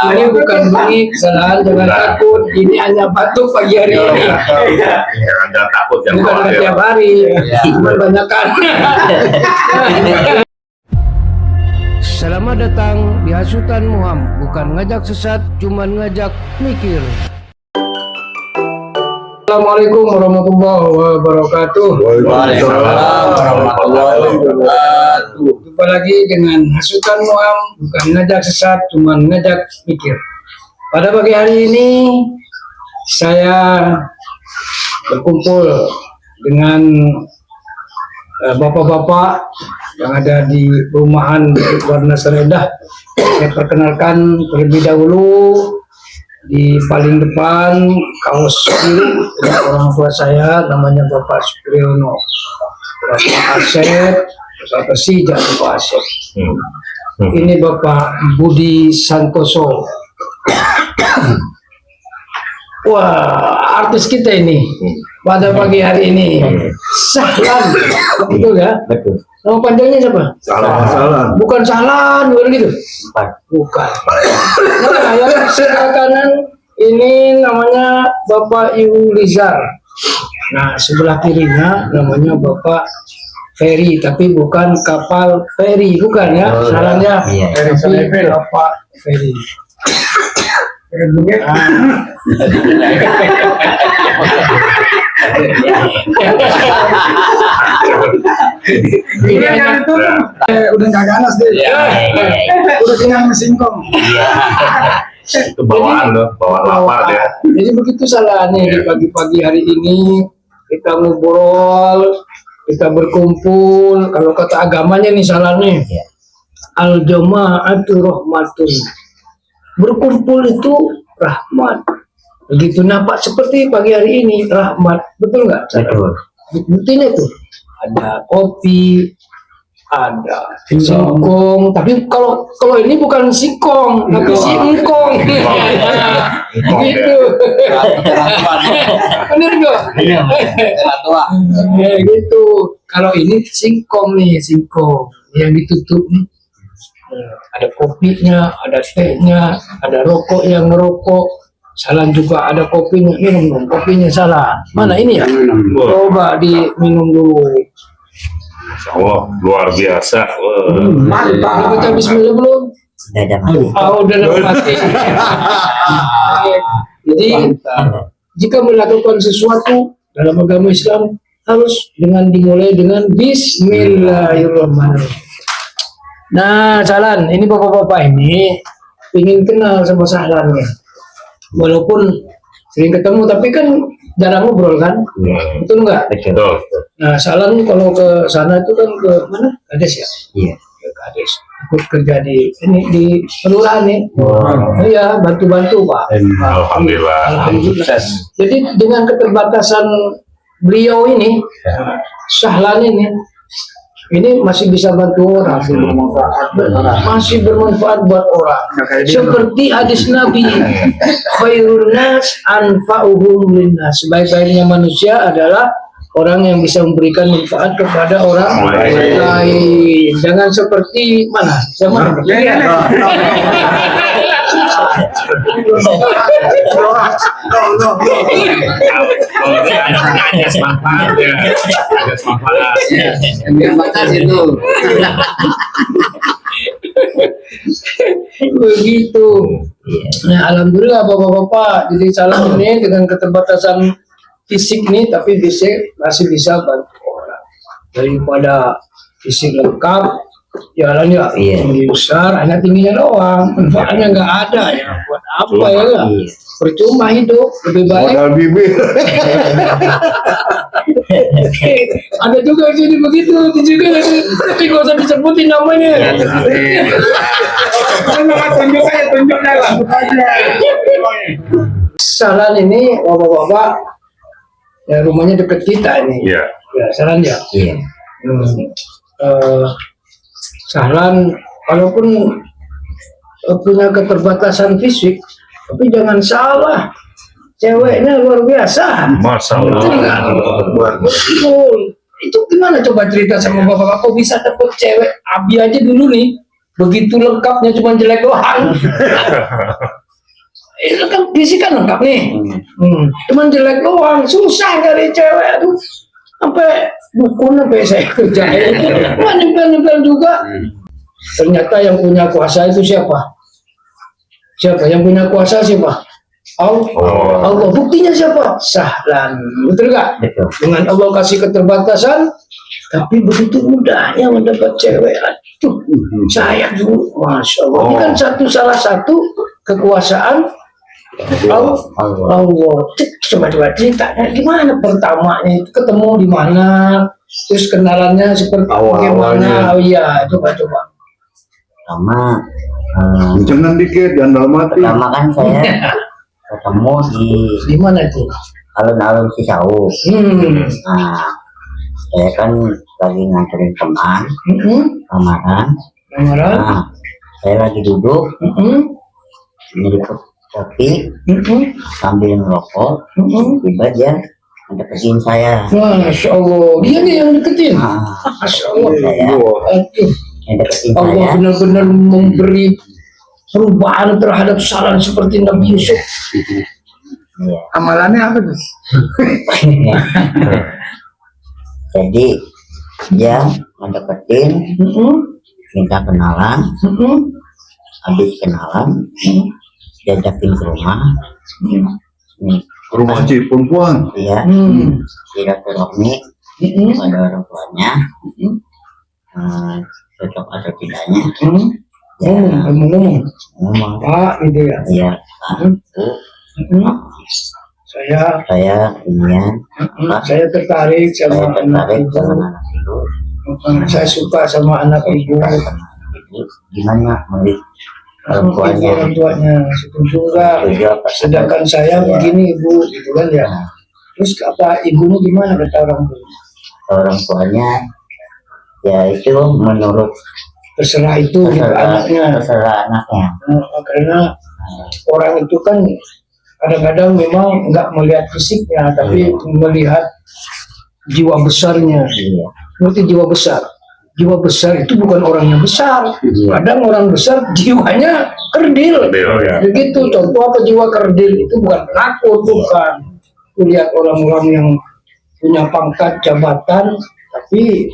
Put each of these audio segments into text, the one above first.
Ini bukan bengik, kesalahan, jangan takut. Ini hanya batuk pagi hari ini. Jangan takut, jangan Bukan khawatir. tiap hari, cuma banyakan. Selamat datang di Hasutan Muham. Bukan ngajak sesat, cuma ngajak mikir. Assalamualaikum warahmatullahi wabarakatuh. Waalaikumsalam warahmatullahi wabarakatuh. Jumpa lagi dengan Hasutan Muham. Bukan ngajak sesat, cuma ngajak mikir. Pada pagi hari ini saya berkumpul dengan bapak-bapak yang ada di perumahan Warna Seredah. Saya perkenalkan terlebih dahulu, di paling depan kaos biru orang tua saya, namanya Bapak Supriyono, Bapak Asep, Bapak Sija, Bapak Asep. Ini Bapak Budi Santoso. Wah, artis kita ini pada pagi hari ini. Sahlan, betul ya? Betul. Nama panjangnya siapa? Salah. Bukan Sahlan, bukan gitu? Bukan. Nah, yang sebelah kanan ini namanya Bapak Yulizar. Nah, sebelah kirinya namanya Bapak Ferry, tapi bukan kapal feri, bukan ya? Salahnya, tapi Bapak Ferry. Ini yang itu udah nggak ganas deh. Udah kenyang singkong. Itu bawaan loh, bawaan lapar ya. Jadi begitu salahnya di pagi-pagi hari ini kita ngobrol, kita berkumpul. Kalau kata agamanya nih salahnya, al jama'atu rahmatun. Berkumpul itu rahmat. Begitu nampak seperti pagi hari ini rahmat, betul nggak? Betul. Buktinya tuh ada kopi, ada singkong. Tapi kalau ini bukan singkong, tapi singkong. Gitu. Bener nggak? Ya gitu. Kalau ini singkong nih, singkong yang ditutup nih. Ada kopinya, ada tehnya, ada rokok yang ngerokok. Salah juga ada kopinya, minum dong kopinya Salah. Mana ini ya? Coba diminum dulu. Masya Allah, luar biasa. Mantap. Baca Bismillah belum? Sudah ada Udah mati. Jadi jika melakukan sesuatu dalam agama Islam harus dimulai dengan Bismillahirrahmanirrahim. Nah, Sahlan, ini bapak-bapak ini ingin kenal sama Sahlan ya. Walaupun sering ketemu, tapi kan jarang ngobrol kan? Betul nggak? Betul. Nah, Sahlan kalau ke sana itu kan ke mana? Kades ya? Iya. Ke Kades. Ikut kerja di kelurahan nih. Iya, bantu-bantu Pak. Alhamdulillah. Alhamdulillah. Jadi dengan keterbatasan beliau ini, Sahlan ini masih bisa bantu orang, masih bermanfaat buat orang. Seperti hadis Nabi, khairun nas anfa'uhum linnas. Sebaik-baiknya manusia adalah orang yang bisa memberikan manfaat kepada orang lain. Jangan seperti mana? Zaman begitu. Nah, alhamdulillah bapak-bapak, jadi Salah ini dengan keterbatasan fisik nih, tapi masih bisa bantu orang. Daripada fisik lengkap, jalannya tinggi besar, hanya tingginya doang, manfaatnya nggak ada ya. Buat apa ya? Nggak? Percuma hidup, lebih baik. Ada juga jadi begitu, itu juga, tapi nggak usah disebutin namanya. Tunjuk lah. Sahlan ini bapak-bapak, ya rumahnya deket kita ini. Iya. Ya, Sahlan ya. Iya. Sahlan walaupun punya keterbatasan fisik, tapi jangan salah, ceweknya luar biasa. Masya Allah. Betul. Itu gimana coba cerita sama bapak-bapak, kok bisa dapet cewek Abi aja dulu nih, begitu lengkapnya cuma jelek doang. Lengkap fisik kan lengkap nih. Cuman jelek doang, susah dari cewek tuh. Sampai dukun sampai saya kerjain itu, wah nempel-nempel juga. Ternyata yang punya kuasa itu siapa? Siapa yang punya kuasa siapa? Allah. Buktinya siapa? Sahlan. Betul nggak? Betul. Dengan Allah kasih keterbatasan, tapi begitu mudahnya mendapat cewek. Aduh, saya dulu, masya Allah. Ini kan salah satu kekuasaan Allah. Coba ceritanya gimana pertamanya itu ketemu di mana, terus kenalannya seperti bagaimana? Oh iya, coba. Pertama, Jangan dikit, jangan dalam hati. pertama kan saya ketemu Di mana itu? alun-alun Cisauk. Nah, saya kan lagi nganterin teman lamaran. Lamaran? Nah, saya lagi duduk nyeruput kopi sambil ngerokok. Tiba dia mendeketin saya. Masya Allah, dia nih yang deketin. Nah, Masya Allah. saya Aduh, mendeketin Allah saya. benar-benar memberi perubahan terhadap saran seperti Nabi Yusuf. Iya. Amalannya apa tuh? Jadi dia mendeketin, minta kenalan. Habis kenalan, diajakin ke rumah. Rumah si perempuan. Dia silaturahmi pada orang tuanya. Cocok atau tidaknya Ngomong, ngomong. Pak, gitu ya. Iya, Pak, Bu, Saya inian, saya tertarik saya sama anak tertarik ibu. sama anak ibu. Saya suka sama anak ibu. Ibu, gimana melihat orang tuanya? Orang tuanya setuju enggak? Setuju apa? Sedangkan saya Iya. begini ibu, gitu kan ya. Nah, Terus apa ibunya gimana kata orang tua? orang tuanya ya itu menurut Terserah itu gitu, anaknya. terserah anaknya. Karena orang itu kan kadang-kadang memang nggak melihat fisiknya, tapi melihat jiwa besarnya. Iya. Ngerti jiwa besar? Jiwa besar itu bukan orangnya besar. Kadang orang besar jiwanya kerdil. Ya. Begitu. Contoh apa jiwa kerdil itu bukan penakut, bukan. Lihat orang-orang yang punya pangkat jabatan, tapi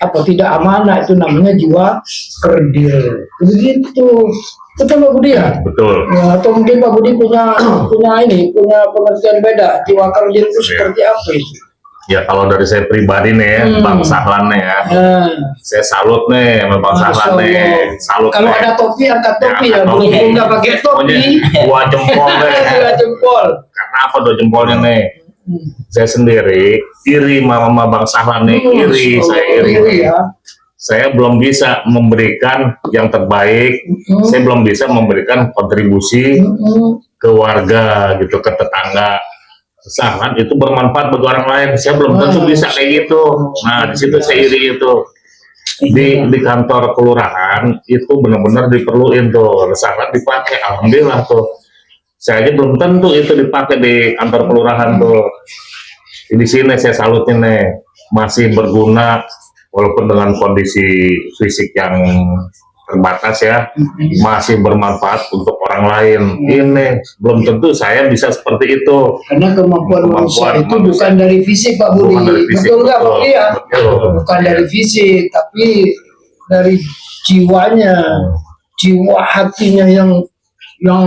apa tidak amanah, itu namanya jiwa kerdil. Begitu. Betul Pak Budi ya? Betul. Ya, atau mungkin Pak Budi punya pengertian beda. Jiwa kerdil itu seperti apa itu? Ya kalau dari saya pribadi nih ya, Bang Sahlan nih ya, saya salut nih sama Bang Masya Sahlan nih, Allah. salut Kalau nih. ada topi, angkat topi Ya, ya. angkat Belum topi. nggak pakai topi. Dua jempol nih. Dua jempol. Karena apa dua jempolnya nih? Saya sendiri iri sama Bang Sahlan nih, iri, saya iri. ya. Saya belum bisa memberikan yang terbaik, saya belum bisa memberikan kontribusi ke warga gitu, ke tetangga. Sahlan itu bermanfaat bagi orang lain, saya belum tentu bisa kayak gitu. Nah di situ saya iri itu. Di kantor kelurahan itu benar-benar diperluin tuh, Sahlan dipakai, alhamdulillah tuh. Saya aja belum tentu itu dipakai di kantor kelurahan tuh. Di sini saya salutin nih, masih berguna walaupun dengan kondisi fisik yang terbatas ya, masih bermanfaat untuk orang lain. Ini belum tentu saya bisa seperti itu. Karena kemampuan manusia itu manusia. bukan dari fisik Pak Budi. Bukan dari fisik, Betul nggak Pak betul. Budi ya? Betul. Bukan dari fisik, tapi dari jiwanya, jiwa hatinya yang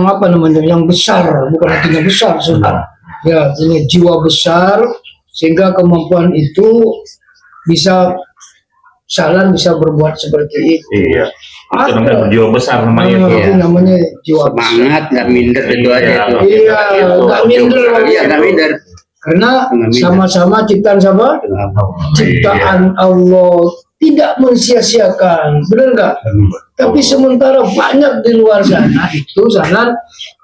apa namanya, yang besar, bukan hatinya besar sebenarnya. Ya, ini jiwa besar sehingga kemampuan itu bisa Sahlan bisa berbuat seperti itu. Iya. Itu namanya jiwa besar namanya itu. Itu namanya jiwa besar. Semangat, nggak minder itu aja itu. Iya, nggak minder lagi. Iya, nggak minder. Karena sama-sama ciptaan siapa? Ciptaan Allah, tidak mensia-siakan, benar nggak? Tapi sementara banyak di luar sana itu Sahlan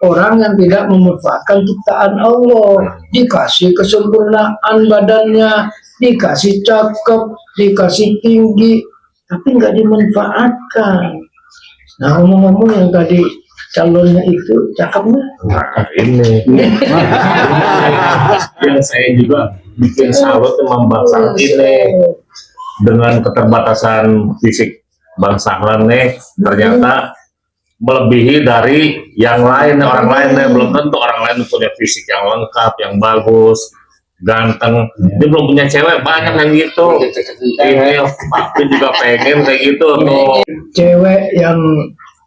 orang yang tidak memanfaatkan ciptaan Allah, dikasih kesempurnaan badannya, dikasih cakep, dikasih tinggi, tapi nggak dimanfaatkan. Nah, ngomong-ngomong yang tadi calonnya itu cakep nggak? Nah, ini yang saya juga bikin salut sama Bang Sahlan ini, dengan keterbatasan fisik Bang Sahlan nih ternyata melebihi dari yang lain, orang lain nih. Belum tentu orang lain punya fisik yang lengkap, yang bagus, ganteng. Dia belum punya cewek, banyak yang gitu. Ini Papi juga pengen kayak gitu tuh. Cewek yang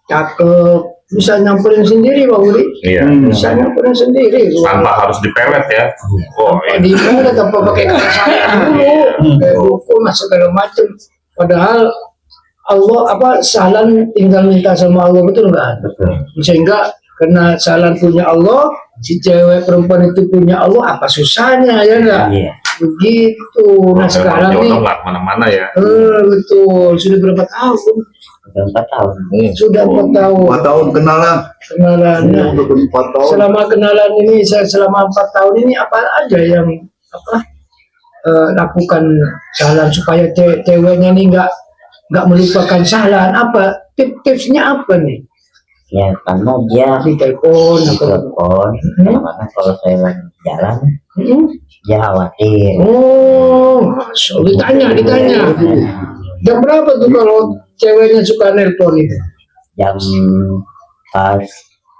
cakep bisa nyamperin sendiri Pak Budi. Iya. Bisa nyamperin sendiri. Tanpa harus dipelet ya. Oh, Tanpa iya. di mana tanpa pakai kata sayang dulu, kayak dukun segala macam. Padahal Allah Sahlan tinggal minta sama Allah, betul nggak? Sehingga karena Sahlan punya Allah, si cewek perempuan itu punya Allah, apa susahnya ya enggak? Iya. Begitu. Nah sekarang nih, jodoh nggak kemana-mana ya. betul. Sudah berapa tahun? Udah 4 tahun. Sudah 4 tahun. 4 tahun kenalan. Kenalannya. Udah 4 tahun. Selama kenalan ini, selama 4 tahun ini apa aja yang lakukan Sahlan supaya ceweknya ini nggak melupakan Sahlan? Apa tipsnya apa nih? Ya karena dia Di telepon di atau telepon, kadang-kadang kalau saya lagi jalan, Hmm? dia khawatir. Oh, so, ditanya. Jam berapa tuh kalau ceweknya suka nelpon itu? Jam pas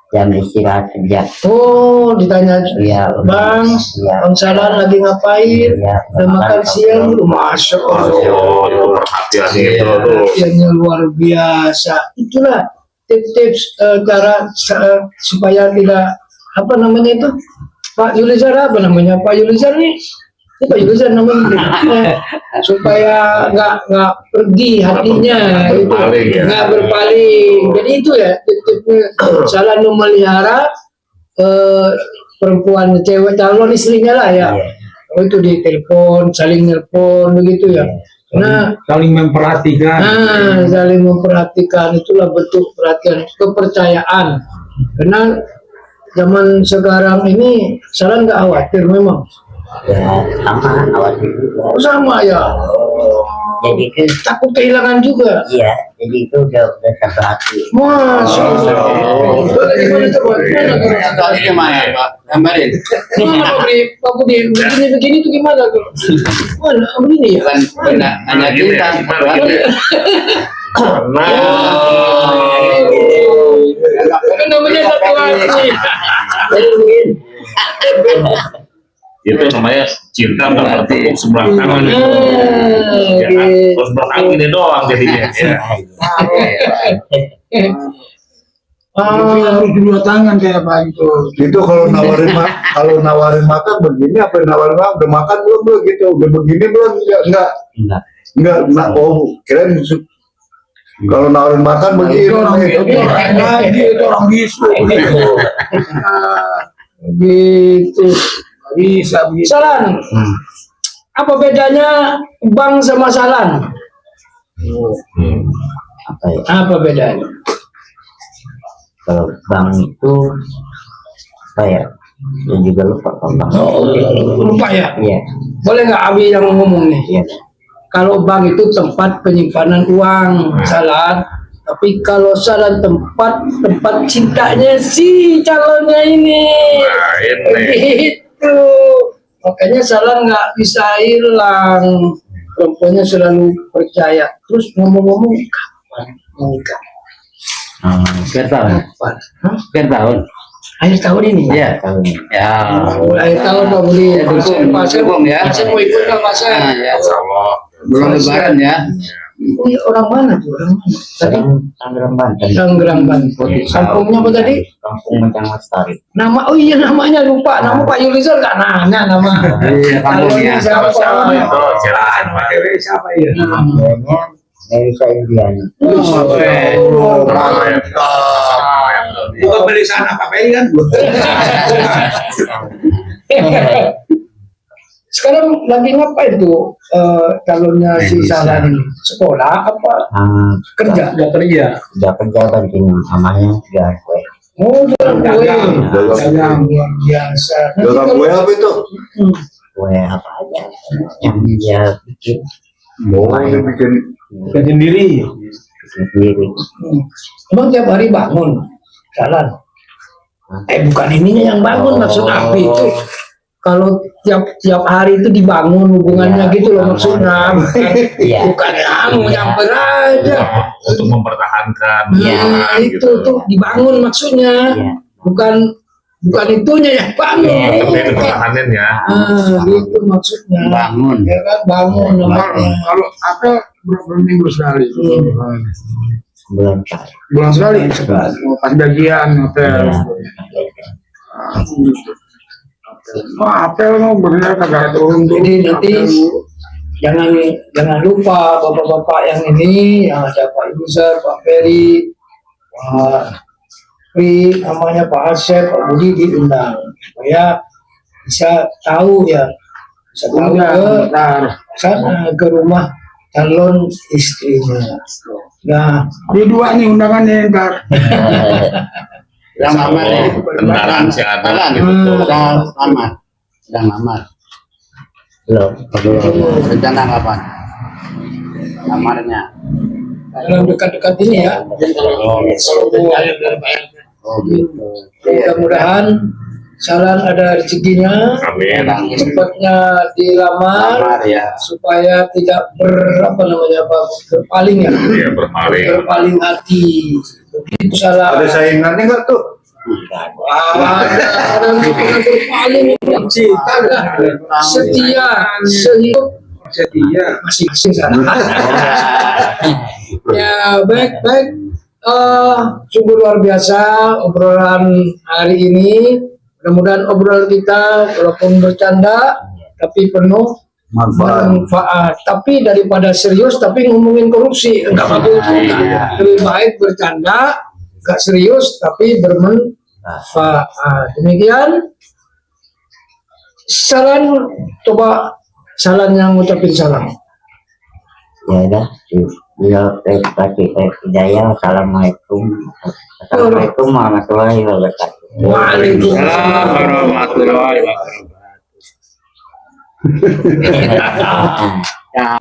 jam istirahat kerja. Oh, ditanya, Iya, Bang, iya. Bang Sahlan lagi ngapain? Iya, Udah makan siang? Masya Allah. Oh, itu perhatian itu tuh. Yang luar biasa. Itulah tips-tips cara supaya tidak apa namanya itu, Pak Yulizar, apa namanya Pak Yulizar nih? Ini Pak Yulizar namanya. Supaya nggak pergi hatinya, Nggak itu berpaling, ya. nggak berpaling. Jadi itu ya tip-tipnya Sahlan memelihara perempuan, cewek calon istrinya lah ya. Iya. Oh, itu di telepon, saling nelpon begitu ya. Karena Saling memperhatikan. saling memperhatikan itulah bentuk perhatian, kepercayaan. Karena zaman sekarang ini Sahlan nggak khawatir memang. Ya sama khawatir juga. Oh, sama ya. Jadi kan Takut kehilangan juga. iya, jadi itu udah satu hati. Masya Allah. Gimana coba? Gimana Pak? Gambarin. Gimana Pak Budi? Begini tuh gimana tuh? Mana begini ya? Bukan benar hanya Gini, cinta. gimana gini? Karena Itu namanya satu hati. itu namanya cinta nggak bertepuk sebelah tangan itu. Ya kan? Terus sebelah tangan gini doang jadinya. Ya. Harus dua tangan kayak Pak itu. Itu kalau nawarin makan begini, apa yang nawarin makan? Udah makan belum gitu? Udah begini belum? Enggak. Oh, kirain kalau nawarin makan begini. Itu orang itu orang bisu. Gitu. Bisa. Sahlan, apa bedanya Bang sama Sahlan? Apa ya? Apa bedanya? Kalau bank itu apa ya? Saya juga lupa kalau bank. Lupa ya? Iya, Boleh nggak Abi yang ngomong nih? iya. Kalau bank itu tempat penyimpanan uang, Sahlan. Tapi kalau Sahlan tempat cintanya si calonnya ini. Nah, ini. Begitu. Makanya Sahlan nggak bisa hilang. Perempuannya selalu percaya. Terus ngomong-ngomong, kapan menikah? Akhir tahun. Kapan? Hah? Akhir tahun. Akhir tahun ini? Iya. Tahun ini. Ya. Akhir tahun Pak Budi. Ya, dukung ya. Pasien mau ikut nggak Pasien? Nah, ya. Insya Allah. Belum lebaran ya. Oh, iya, orang mana tuh? Orang mana? Tadi Tangerang Banten. Tangerang Banten. Kampungnya apa tadi? Kampung Mencang Lestari. Nama, oh iya namanya lupa. Nama Pak Yulizar nggak nanya nama. Iya, kampungnya. Calonnya siapa? Itu silakan Pak. Siapa ya? Namanya Melisa Indiani. Oh, Bukan beli sana Pak Pei kan? Sekarang lagi ngapain tuh calonnya si Sahlan ini? Sekolah apa? Kerja? Kerja. Udah kerja bantuin mamanya jualan kue. Oh, jualan kue. Dagang. Luar biasa. Nanti Dalam kalau- gue apa itu? Kue apa aja yang dia bikin Oh, dia bikin Sendiri. sendiri. Emang tiap hari bangun Sahlan? Bukan ininya yang bangun, maksud Abi itu. kalau tiap hari itu dibangun hubungannya Iya, gitu loh bangun. maksudnya, Iya. bukan mau Iya. nyamper aja. Untuk mempertahankan Iya. Nah, itu tuh dibangun maksudnya, Iya. bukan itunya yang bangun. Iya, tapi bukan. dipertahanin ya. Gitu maksudnya. Bangun. Ya kan bangun namanya. Kalau apel berapa minggu sekali? Bulan sekali. Bulan sekali. Oh, pas gajian apel. Iya. Wah, apel mau bener kagak turun tuh. Jadi nanti Apel. jangan lupa bapak-bapak yang ini yang ada Pak Ibusar, Pak Ferry, Pak Pri, namanya Pak Asep, Pak Budi diundang supaya bisa tahu ya, bisa tahu Bentar, ke bentar. sana ke rumah calon istrinya. Nah, Di dua nih undangannya ntar. Yang lamar ya. Kendaraan sih ada Jalan. gitu tuh. Udah lamar. Udah lamar. Belum. Rencana kapan? Lamarnya. dalam dekat-dekat ini ya, Oh gitu. mudah-mudahan Salan ada rezekinya, Amin. cepatnya dilamar Lamar ya. supaya tidak berpaling ya, Iya berpaling. berpaling hati. Begitu salah. Ada saingannya nggak tuh? Ada berpaling setia sehidup Setia. masing-masing sana. Ya baik. Sungguh luar biasa obrolan hari ini. Mudah-mudahan obrolan kita walaupun bercanda tapi penuh manfaat. Tapi daripada serius tapi ngomongin korupsi enggak bagus juga. Lebih baik bercanda enggak serius tapi bermanfaat. Demikian. Salam, coba Salan yang ngucapin salam. Ya udah. Beliau kasih hidayah. Assalamualaikum. Assalamualaikum warahmatullahi wabarakatuh. Waalaikumsalam warahmatullahi wabarakatuh. Ah.